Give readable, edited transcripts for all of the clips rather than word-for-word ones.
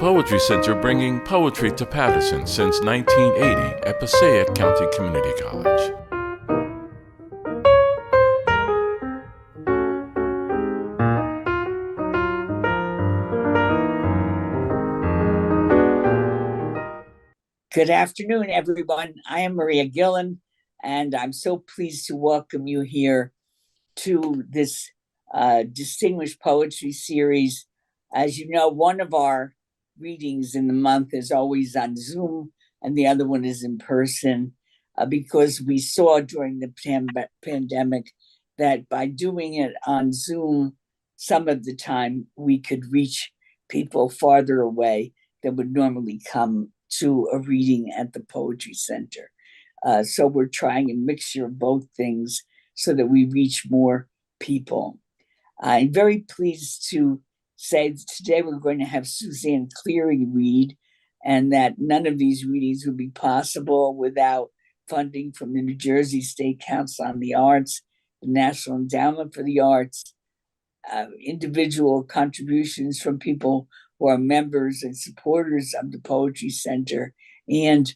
Poetry Center, bringing poetry to Paterson since 1980 at Passaic County Community College. Good afternoon, everyone. I am Maria Gillen, and I'm so pleased to welcome you here to this distinguished poetry series. As you know, one of our readings in the month is always on Zoom, and the other one is in person, because we saw during the pandemic that by doing it on Zoom, some of the time we could reach people farther away that would normally come to a reading at the Poetry Center. So we're trying a mixture of both things so that we reach more people. I'm very pleased to say that today we're going to have Suzanne Cleary read, and that none of these readings would be possible without funding from the New Jersey State Council on the Arts, the National Endowment for the Arts, individual contributions from people who are members and supporters of the Poetry Center, and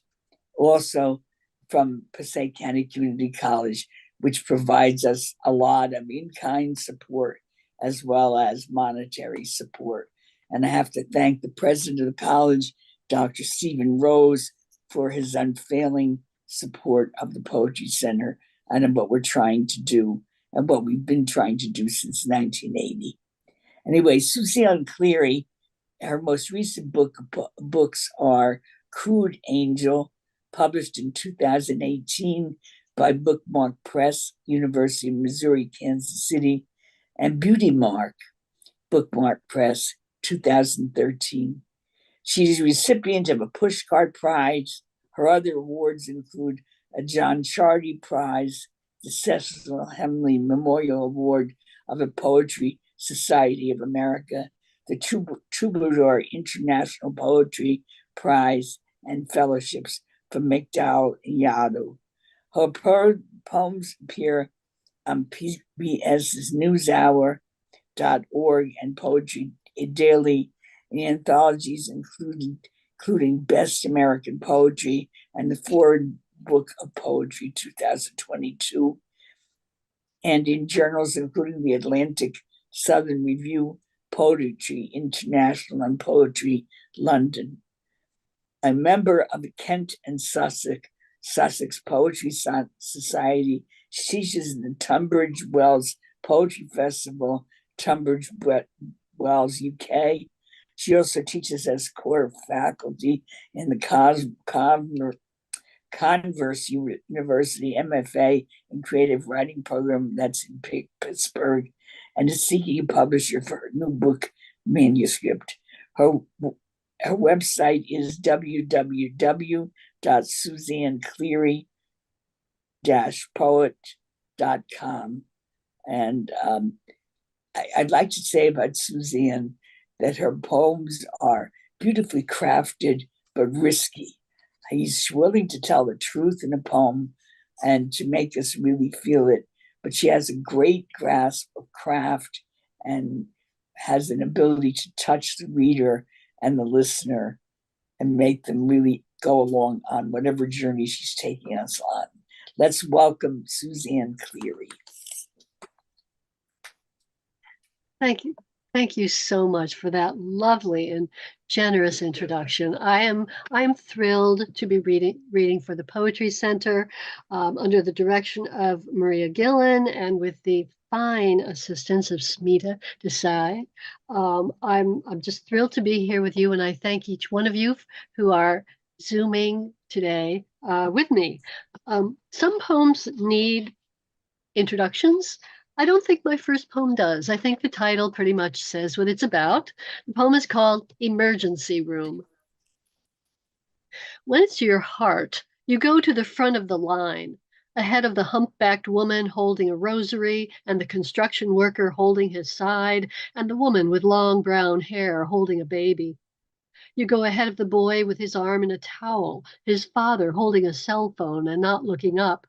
also from Passaic County Community College, which provides us a lot of in-kind support as well as monetary support. And I have to thank the president of the college, Dr. Stephen Rose, for his unfailing support of the Poetry Center and what we're trying to do and what we've been trying to do since 1980. Anyway, Suzanne Cleary, her most recent books are Crude Angel, published in 2018 by Bookmark Press, University of Missouri, Kansas City, and Beauty Mark, Bookmark Press, 2013. She's a recipient of a Pushcart Prize. Her other awards include a John Chardy Prize, the Cecil Hemley Memorial Award of the Poetry Society of America, the Troubadour International Poetry Prize, and fellowships from McDowell and Yaddo. Her poems appear on PBS's NewsHour.org and Poetry Daily in anthologies including Best American Poetry and the Forward Book of Poetry 2022, and in journals including the Atlantic Southern Review, Poetry International, and Poetry London. A member of the Kent and Sussex Poetry Society, she teaches in the Tunbridge Wells Poetry Festival, Tunbridge Wells, UK. She also teaches as core faculty in the Converse University MFA in Creative Writing Program that's in Pittsburgh, and is seeking a publisher for her new book manuscript. Her website is www.suzannecleary-poet.com. And I'd like to say about Suzanne that her poems are beautifully crafted but risky. He's willing to tell the truth in a poem and to make us really feel it, but she has a great grasp of craft and has an ability to touch the reader and the listener and make them really go along on whatever journey she's taking us on. Let's welcome Suzanne Cleary. Thank you. Thank you so much for that lovely and generous introduction. I am thrilled to be reading for the Poetry Center under the direction of Maria Gillen and with the fine assistance of Smita Desai. I'm just thrilled to be here with you, and I thank each one of you who are Zooming today with me. Some poems need introductions. I don't think my first poem does. I think the title pretty much says what it's about. The poem is called Emergency Room. When it's your heart, you go to the front of the line, ahead of the humpbacked woman holding a rosary, and the construction worker holding his side, and the woman with long brown hair holding a baby. You go ahead of the boy with his arm in a towel, his father holding a cell phone and not looking up.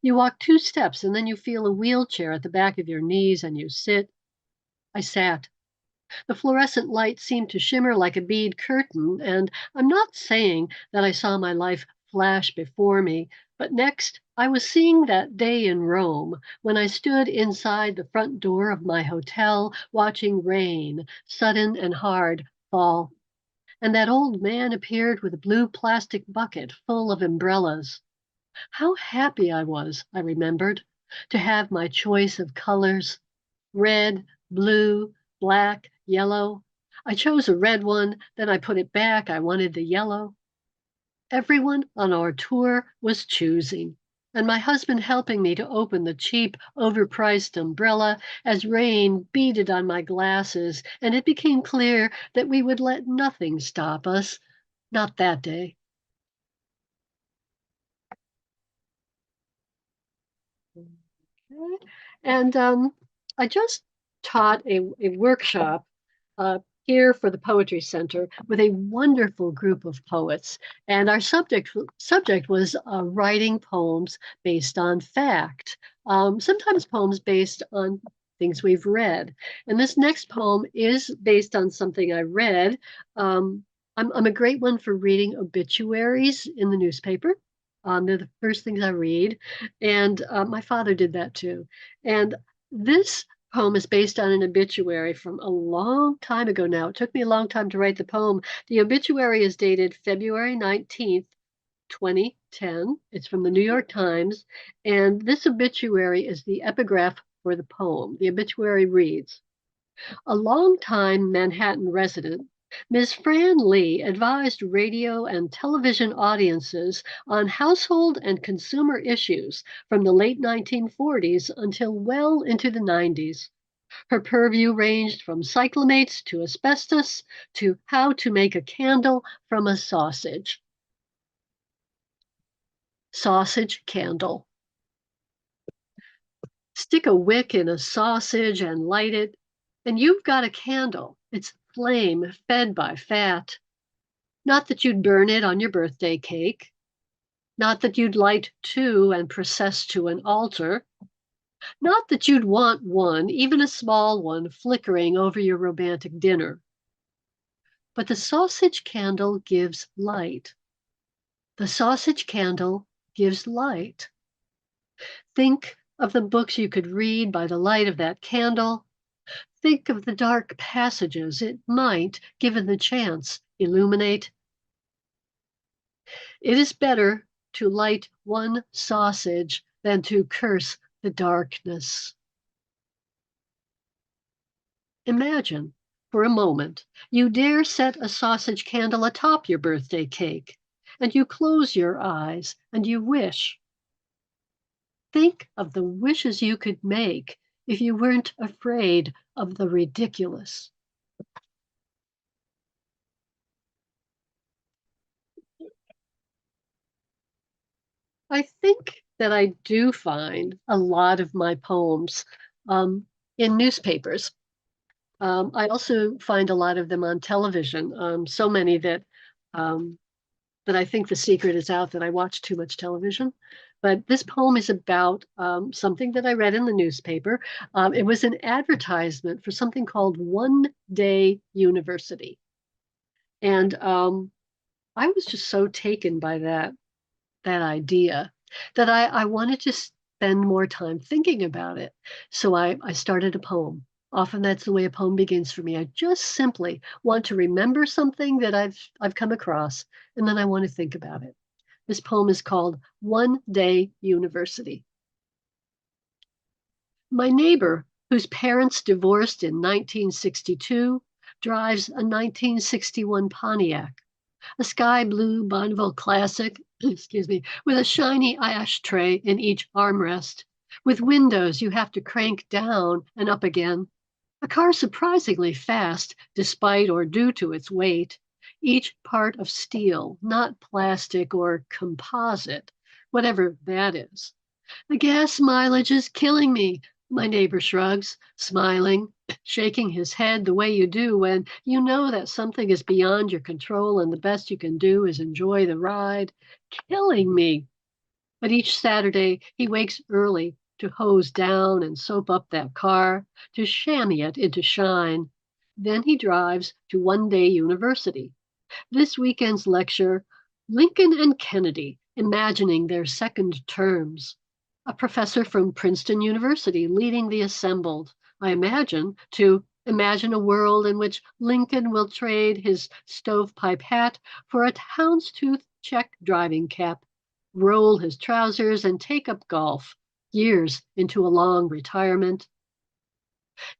You walk 2 steps and then you feel a wheelchair at the back of your knees and you sit. I sat. The fluorescent light seemed to shimmer like a bead curtain, and I'm not saying that I saw my life flash before me, but next I was seeing that day in Rome when I stood inside the front door of my hotel watching rain, sudden and hard, fall. And that old man appeared with a blue plastic bucket full of umbrellas. How happy I was, I remembered, to have my choice of colors: red, blue, black, yellow. I chose a red one, then I put it back. I wanted the yellow. Everyone on our tour was choosing, and my husband helping me to open the cheap, overpriced umbrella as rain beaded on my glasses, and it became clear that we would let nothing stop us, not that day. Okay. And I just taught a workshop here for the Poetry Center with a wonderful group of poets. And our subject was writing poems based on fact, sometimes poems based on things we've read. And this next poem is based on something I read. I'm a great one for reading obituaries in the newspaper. They're the first things I read. And my father did that too. And this poem is based on an obituary from a long time ago now. It took me a long time to write the poem. The obituary is dated February 19th, 2010. It's from the New York Times. And this obituary is the epigraph for the poem. The obituary reads, "A long-time Manhattan resident, Ms. Fran Lee advised radio and television audiences on household and consumer issues from the late 1940s until well into the 90s. Her purview ranged from cyclamates to asbestos to how to make a candle from a sausage." Sausage candle. Stick a wick in a sausage and light it, and you've got a candle. It's flame fed by fat. Not that you'd burn it on your birthday cake. Not that you'd light two and process to an altar. Not that you'd want one, even a small one, flickering over your romantic dinner. But the sausage candle gives light. The sausage candle gives light. Think of the books you could read by the light of that candle. Think of the dark passages it might, given the chance, illuminate. It is better to light one sausage than to curse the darkness. Imagine, for a moment, you dare set a sausage candle atop your birthday cake, and you close your eyes and you wish. Think of the wishes you could make if you weren't afraid of the ridiculous. I think that I do find a lot of my poems in newspapers. I also find a lot of them on television, so many that I think the secret is out that I watch too much television. But this poem is about something that I read in the newspaper. It was an advertisement for something called One Day University. And I was just so taken by that idea that I wanted to spend more time thinking about it. So I started a poem. Often that's the way a poem begins for me. I just simply want to remember something that I've come across, and then I want to think about it. This poem is called One Day University. My neighbor, whose parents divorced in 1962, drives a 1961 Pontiac, a sky blue Bonneville Classic, excuse me, with a shiny ashtray in each armrest, with windows you have to crank down and up again. A car surprisingly fast, despite or due to its weight, each part of steel, not plastic or composite, whatever that is. The gas mileage is killing me, my neighbor shrugs, smiling, shaking his head the way you do when you know that something is beyond your control and the best you can do is enjoy the ride. Killing me. But each Saturday he wakes early to hose down and soap up that car, to chamois it into shine. Then he drives to One Day University. This weekend's lecture, Lincoln and Kennedy, Imagining Their Second Terms. A professor from Princeton University leading the assembled, I imagine, to imagine a world in which Lincoln will trade his stovepipe hat for a houndstooth check driving cap, roll his trousers, and take up golf, years into a long retirement.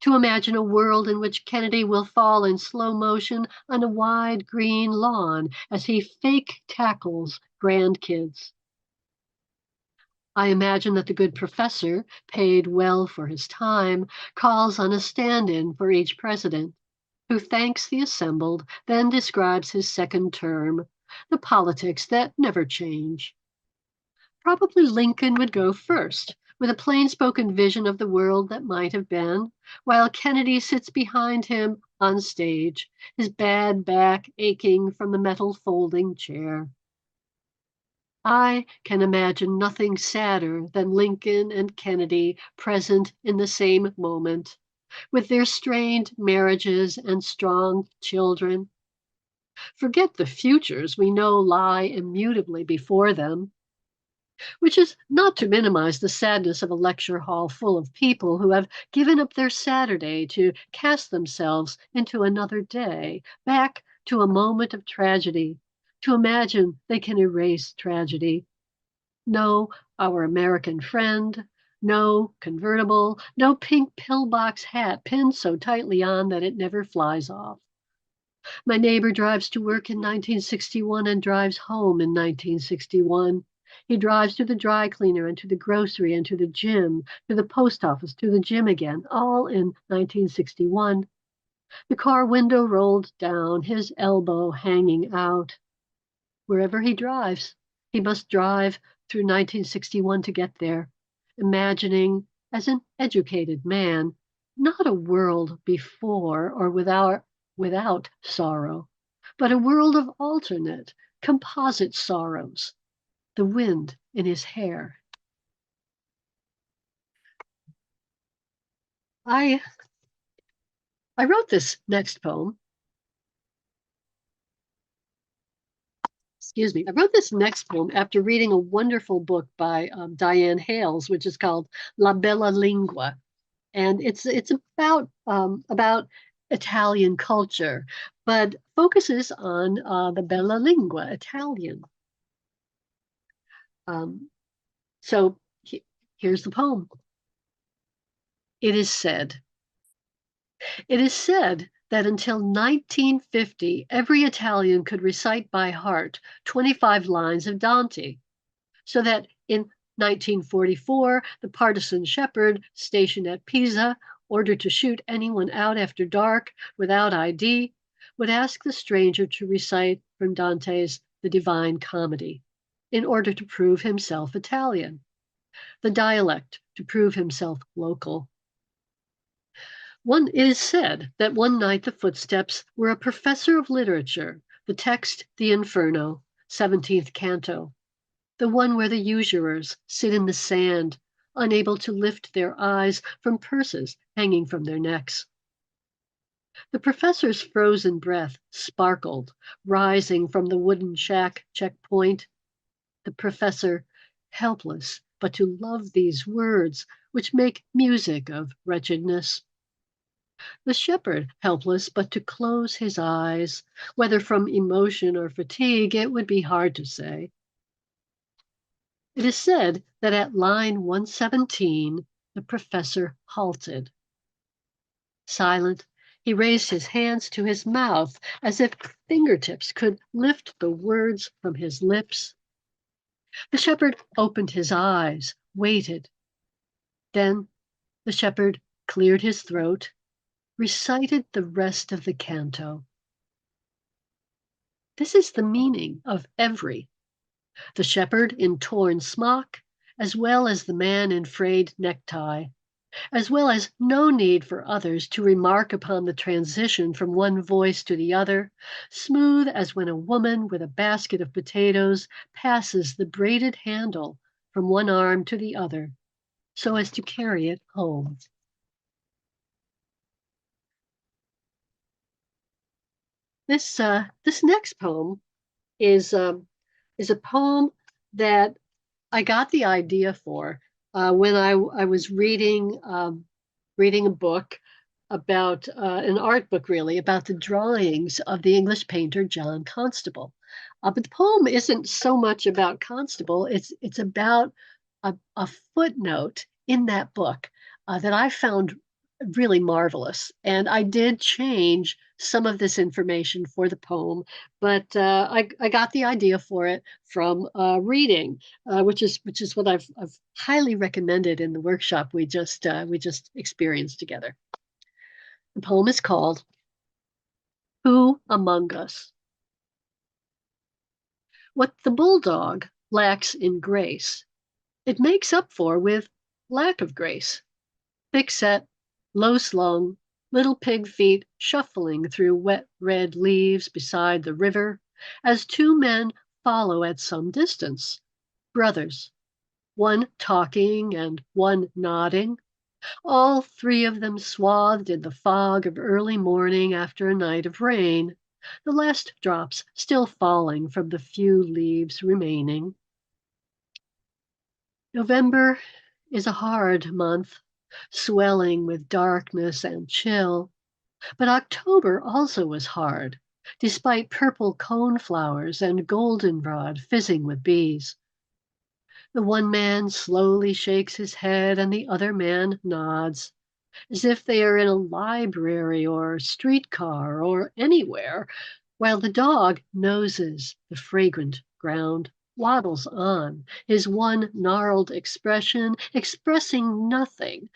To imagine a world in which Kennedy will fall in slow motion on a wide green lawn as he fake tackles grandkids. I imagine that the good professor, paid well for his time, calls on a stand-in for each president, who thanks the assembled, then describes his second term, the politics that never change. Probably Lincoln would go first, with a plain-spoken vision of the world that might have been, while Kennedy sits behind him on stage, his bad back aching from the metal folding chair. I can imagine nothing sadder than Lincoln and Kennedy present in the same moment, with their strained marriages and strong children. Forget the futures we know lie immutably before them, which is not to minimize the sadness of a lecture hall full of people who have given up their Saturday to cast themselves into another day, back to a moment of tragedy, to imagine they can erase tragedy. No, our American friend, no convertible, no pink pillbox hat pinned so tightly on that it never flies off. My neighbor drives to work in 1961 and drives home in 1961. He drives to the dry cleaner and to the grocery and to the gym, to the post office, to the gym again, all in 1961. The car window rolled down, his elbow hanging out. Wherever he drives, he must drive through 1961 to get there, imagining, as an educated man, not a world before or without sorrow, but a world of alternate, composite sorrows, the wind in his hair. I wrote this next poem. Excuse me. I wrote this next poem after reading a wonderful book by Diane Hales, which is called La Bella Lingua, and it's about Italian culture, but focuses on the bella lingua, Italian. So here's the poem. It is said that until 1950, every Italian could recite by heart 25 lines of Dante, so that in 1944, the partisan shepherd stationed at Pisa, ordered to shoot anyone out after dark without ID, would ask the stranger to recite from Dante's The Divine Comedy in order to prove himself Italian, the dialect to prove himself local. It is said that one night the footsteps were a professor of literature, the text the Inferno, 17th canto, the one where the usurers sit in the sand, unable to lift their eyes from purses hanging from their necks. The professor's frozen breath sparkled, rising from the wooden shack checkpoint. The professor, helpless but to love these words, which make music of wretchedness. The shepherd, helpless but to close his eyes, whether from emotion or fatigue, it would be hard to say. It is said that at line 117, the professor halted. Silent, he raised his hands to his mouth as if fingertips could lift the words from his lips. The shepherd opened his eyes, waited. Then the shepherd cleared his throat, recited the rest of the canto. This is the meaning of every. The shepherd in torn smock, as well as the man in frayed necktie, as well as no need for others to remark upon the transition from one voice to the other, smooth as when a woman with a basket of potatoes passes the braided handle from one arm to the other, so as to carry it home. this next poem is a poem that I got the idea for when I was reading a book about an art book, really, about the drawings of the English painter John Constable. But the poem isn't so much about Constable; it's about a footnote in that book that I found really marvelous. And I did change some of this information for the poem, but I got the idea for it from reading, which is what I've highly recommended in the workshop we just experienced together. The poem is called "Who Among Us?" What the bulldog lacks in grace, it makes up for with lack of grace. Thick-set, low-slung, little pig feet shuffling through wet red leaves beside the river as two men follow at some distance, brothers, one talking and one nodding, all three of them swathed in the fog of early morning after a night of rain, the last drops still falling from the few leaves remaining. November is a hard month, swelling with darkness and chill, but October also was hard, despite purple coneflowers and goldenrod fizzing with bees. The one man slowly shakes his head and the other man nods, as if they are in a library or streetcar or anywhere, while the dog noses the fragrant ground, waddles on, his one gnarled expression expressing nothing,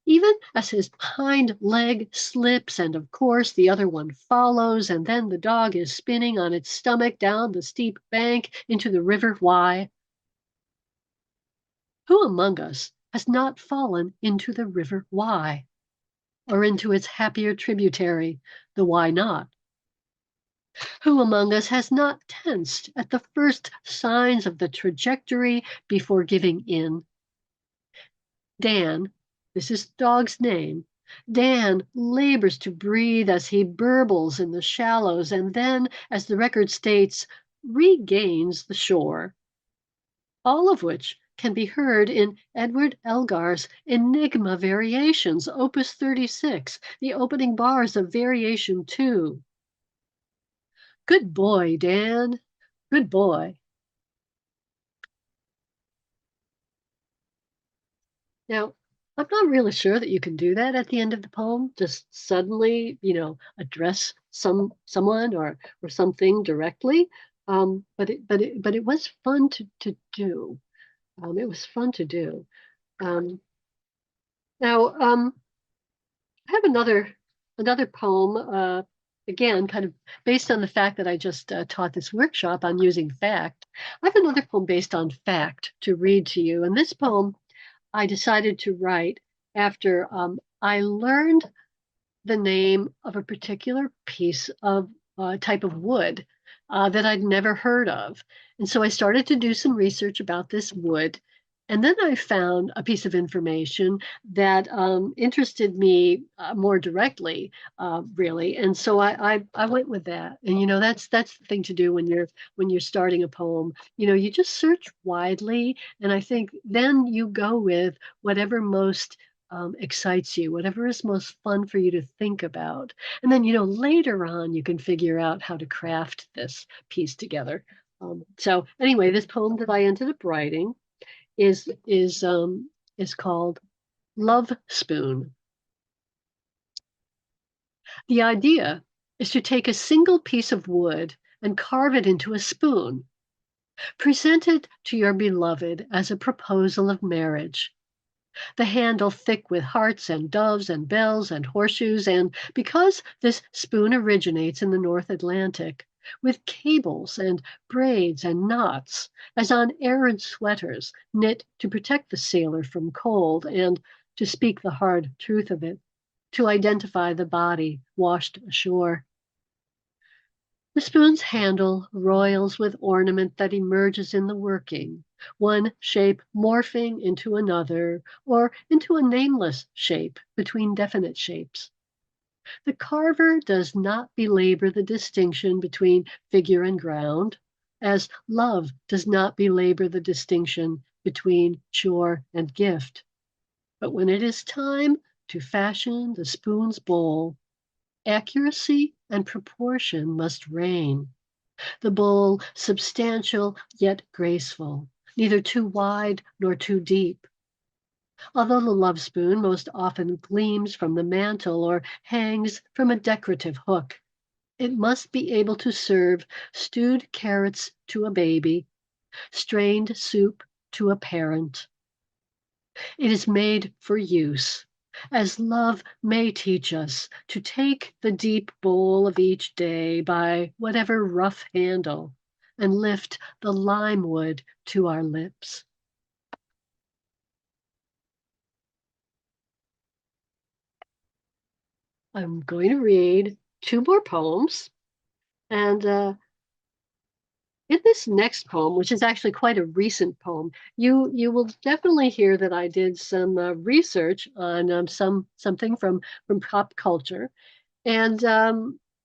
even as his hind leg slips and of course the other one follows, and then the dog is spinning on its stomach down the steep bank into the River Wye. Who among us has not fallen into the River Wye, or into its happier tributary, the Why Not? Who among us has not tensed at the first signs of the trajectory before giving in? Dan, this is the dog's name, Dan labors to breathe as he burbles in the shallows and then, as the record states, regains the shore. All of which can be heard in Edward Elgar's Enigma Variations, Opus 36, the opening bars of Variation 2. Good boy, Dan. Good boy. Now, I'm not really sure that you can do that at the end of the poem. Just suddenly, address someone or something directly. But it was fun to do. It was fun to do. Now, I have another poem. Again, kind of based on the fact that I just taught this workshop on using fact. I have another poem based on fact to read to you, and this poem I decided to write after I learned the name of a particular piece of type of wood that I'd never heard of. And so I started to do some research about this wood. And then I found a piece of information that interested me more directly, really. And so I went with that. And that's the thing to do when you're starting a poem. You just search widely, and I think then you go with whatever most excites you, whatever is most fun for you to think about. And then later on you can figure out how to craft this piece together. So anyway, this poem that I ended up writing is called Love Spoon. The idea is to take a single piece of wood and carve it into a spoon. Present it to your beloved as a proposal of marriage. The handle thick with hearts and doves and bells and horseshoes, and because this spoon originates in the North Atlantic, with cables and braids and knots, as on Aran sweaters knit to protect the sailor from cold and, to speak the hard truth of it, to identify the body washed ashore. The spoon's handle roils with ornament that emerges in the working, one shape morphing into another, or into a nameless shape between definite shapes. The carver does not belabor the distinction between figure and ground, as love does not belabor the distinction between chore and gift. But when it is time to fashion the spoon's bowl, accuracy and proportion must reign. The bowl substantial yet graceful, neither too wide nor too deep. Although the love spoon most often gleams from the mantle or hangs from a decorative hook, it must be able to serve stewed carrots to a baby, strained soup to a parent. It is made for use, as love may teach us to take the deep bowl of each day by whatever rough handle and lift the lime wood to our lips. I'm going to read two more poems. And in this next poem, which is actually quite a recent poem, you will definitely hear that I did some research on something from pop culture. And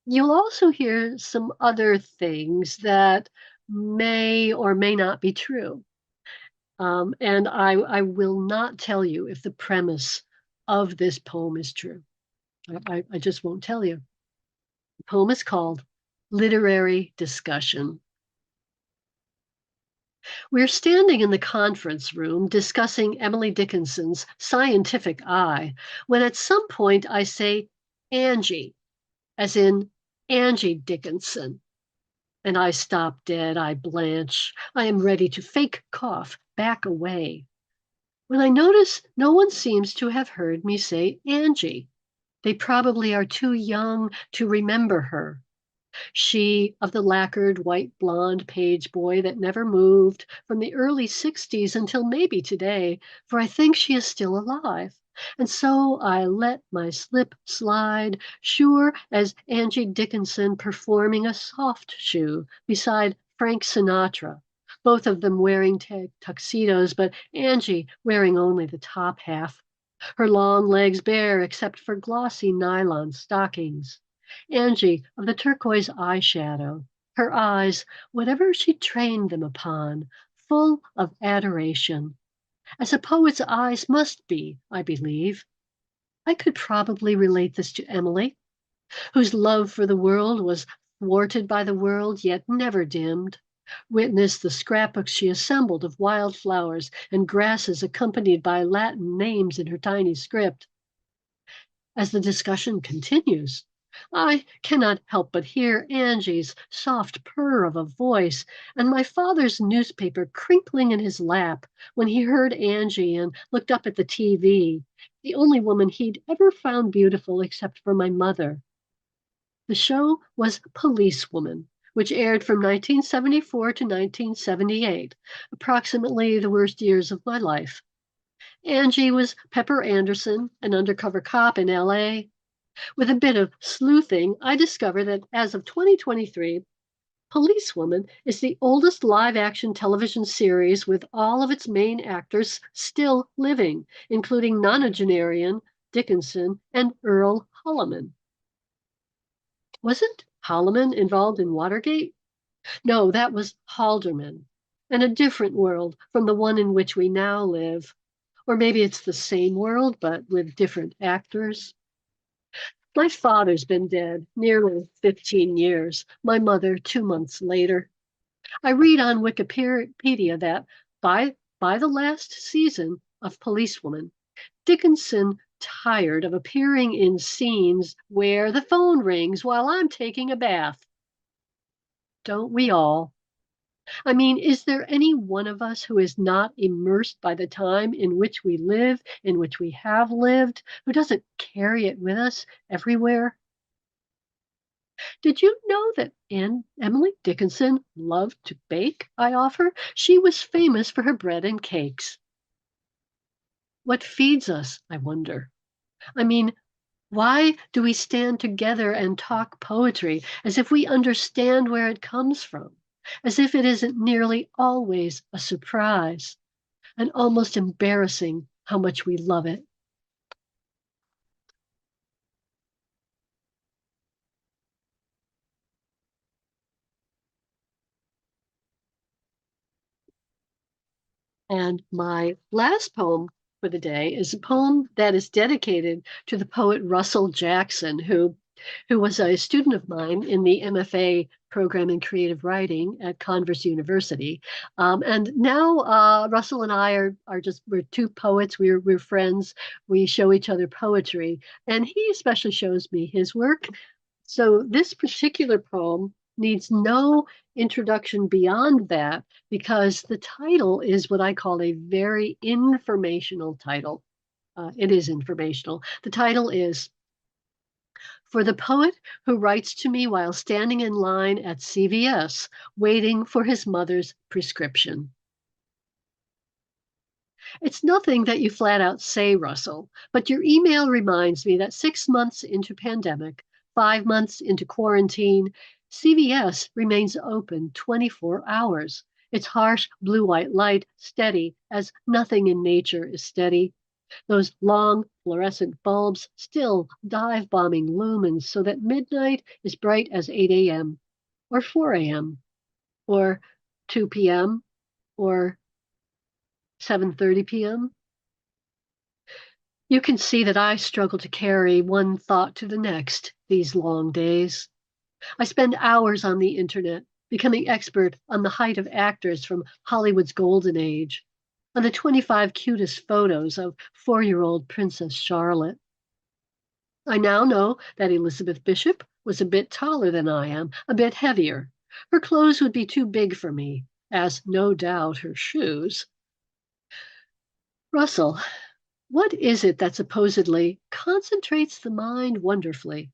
you'll also hear some other things that may or may not be true. And I will not tell you if the premise of this poem is true. I just won't tell you. The poem is called Literary Discussion. We're standing in the conference room discussing Emily Dickinson's Scientific Eye, when at some point I say Angie, as in Angie Dickinson. And I stop dead, I blanch. I am ready to fake cough, back away. When I notice no one seems to have heard me say Angie. They probably are too young to remember her. She of the lacquered white blonde page boy that never moved from the early 60s until maybe today, for I think she is still alive. And so I let my slip slide, sure as Angie Dickinson performing a soft shoe beside Frank Sinatra, both of them wearing tuxedos, but Angie wearing only the top half, her long legs bare except for glossy nylon stockings. Angie of the turquoise eyeshadow, her eyes, whatever she trained them upon, full of adoration, as a poet's eyes must be, I believe. I could probably relate this to Emily, whose love for the world was thwarted by the world, yet never dimmed. Witness the scrapbooks she assembled of wildflowers and grasses accompanied by Latin names in her tiny script. As the discussion continues, I cannot help but hear Angie's soft purr of a voice and my father's newspaper crinkling in his lap when he heard Angie and looked up at the TV, the only woman he'd ever found beautiful except for my mother. The show was Policewoman, which aired from 1974 to 1978, approximately the worst years of my life. Angie was Pepper Anderson, an undercover cop in LA. With a bit of sleuthing, I discovered that as of 2023, Policewoman is the oldest live-action television series with all of its main actors still living, including nonagenarian Dickinson and Earl Holliman. Wasn't Holliman involved in Watergate? No, that was Halderman, and a different world from the one in which we now live. Or maybe it's the same world, but with different actors. My father's been dead nearly 15 years, my mother 2 months later. I read on Wikipedia that by the last season of Policewoman, Dickinson tired of appearing in scenes where the phone rings while I'm taking a bath. Don't we all? I mean, is there any one of us who is not immersed by the time in which we live, in which we have lived, who doesn't carry it with us everywhere? Did you know that Emily Dickinson loved to bake? I offer. She was famous for her bread and cakes. What feeds us, I wonder? I mean, why do we stand together and talk poetry as if we understand where it comes from, as if it isn't nearly always a surprise, and almost embarrassing how much we love it? And my last poem for the day is a poem that is dedicated to the poet Russell Jackson, who was a student of mine in the MFA program in creative writing at Converse University. And now Russell and I we're two poets. We're friends. We show each other poetry, and he especially shows me his work. So this particular poem needs no introduction beyond that, because the title is what I call a very informational title. It is informational. The title is "For the Poet Who Writes to Me While Standing in Line at CVS, Waiting for His Mother's Prescription." It's nothing that you flat out say, Russell, but your email reminds me that 6 months into pandemic, 5 months into quarantine, CVS remains open 24 hours. Its harsh blue-white light steady as nothing in nature is steady. Those long fluorescent bulbs still dive-bombing lumens so that midnight is bright as 8 a.m. or 4 a.m. or 2 p.m. or 7:30 p.m. You can see that I struggle to carry one thought to the next these long days. I spend hours on the internet, becoming expert on the height of actors from Hollywood's golden age, on the 25 cutest photos of 4-year-old Princess Charlotte. I now know that Elizabeth Bishop was a bit taller than I am, a bit heavier. Her clothes would be too big for me, as no doubt her shoes. Russell, what is it that supposedly concentrates the mind wonderfully?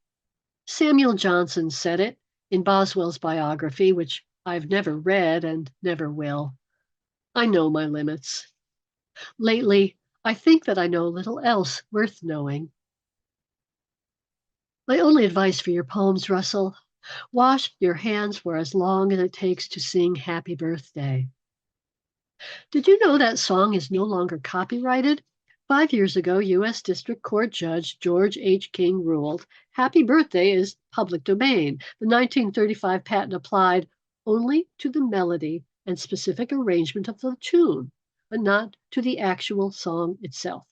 Samuel Johnson said it in Boswell's biography, which I've never read and never will. I know my limits. Lately, I think that I know little else worth knowing. My only advice for your poems, Russell, wash your hands for as long as it takes to sing Happy Birthday. Did you know that song is no longer copyrighted? 5 years ago, U.S. District Court Judge George H. King ruled Happy Birthday is public domain. The 1935 patent applied only to the melody and specific arrangement of the tune, but not to the actual song itself.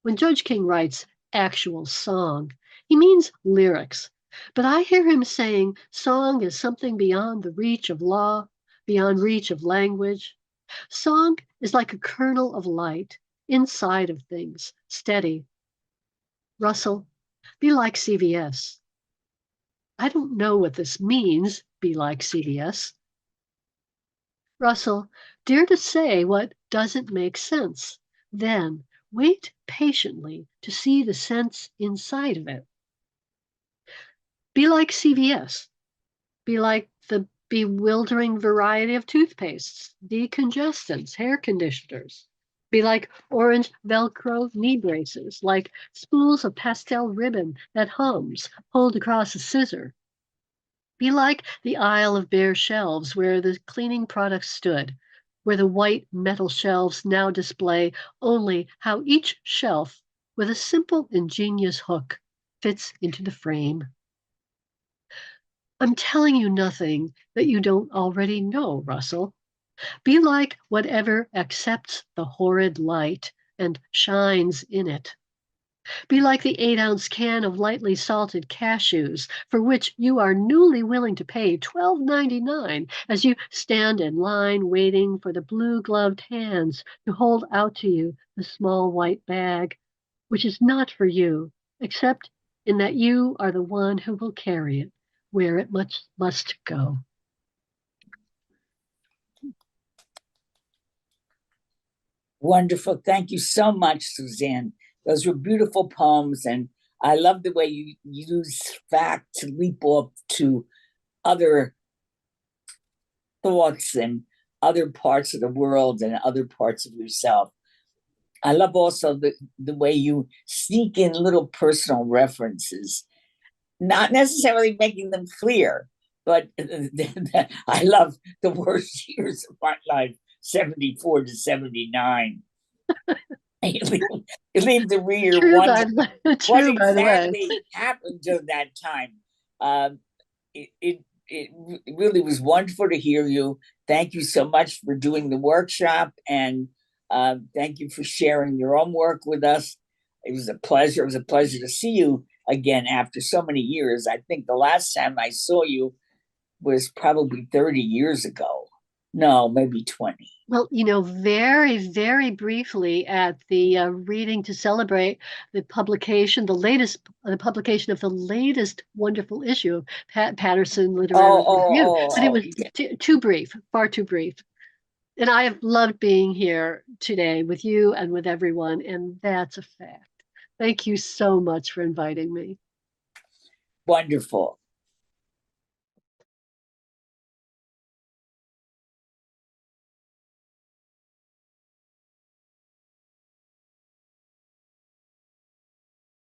When Judge King writes actual song, he means lyrics. But I hear him saying song is something beyond the reach of law, beyond reach of language. Song is like a kernel of light inside of things, steady. Russell, be like CVS. I don't know what this means, be like CVS. Russell, dare to say what doesn't make sense. Then wait patiently to see the sense inside of it. Be like CVS. Be like the bewildering variety of toothpastes, decongestants, hair conditioners. Be like orange Velcro knee braces, like spools of pastel ribbon that hums, pulled across a scissor. Be like the aisle of bare shelves where the cleaning products stood, where the white metal shelves now display only how each shelf, with a simple, ingenious hook, fits into the frame. I'm telling you nothing that you don't already know, Russell. Be like whatever accepts the horrid light and shines in it. Be like the 8-ounce can of lightly salted cashews for which you are newly willing to pay $12.99 as you stand in line waiting for the blue-gloved hands to hold out to you the small white bag, which is not for you, except in that you are the one who will carry it where it must go. Wonderful. Thank you so much, Suzanne. Those were beautiful poems, and I love the way you use fact to leap off to other thoughts and other parts of the world and other parts of yourself. I love also the way you sneak in little personal references, not necessarily making them clear, but I love the worst years of my life, 74 to 79. You leave the reader wondering what exactly happened during that time. it really was wonderful to hear you. Thank you so much for doing the workshop, and thank you for sharing your own work with us. It was a pleasure. It was a pleasure to see you again after so many years. I think the last time I saw you was probably 30 years ago. No, maybe 20. Well, very, very briefly at the reading to celebrate the publication, the publication of the latest wonderful issue of Paterson Literary Review. But it was too brief, far too brief. And I have loved being here today with you and with everyone, and that's a fact. Thank you so much for inviting me. Wonderful.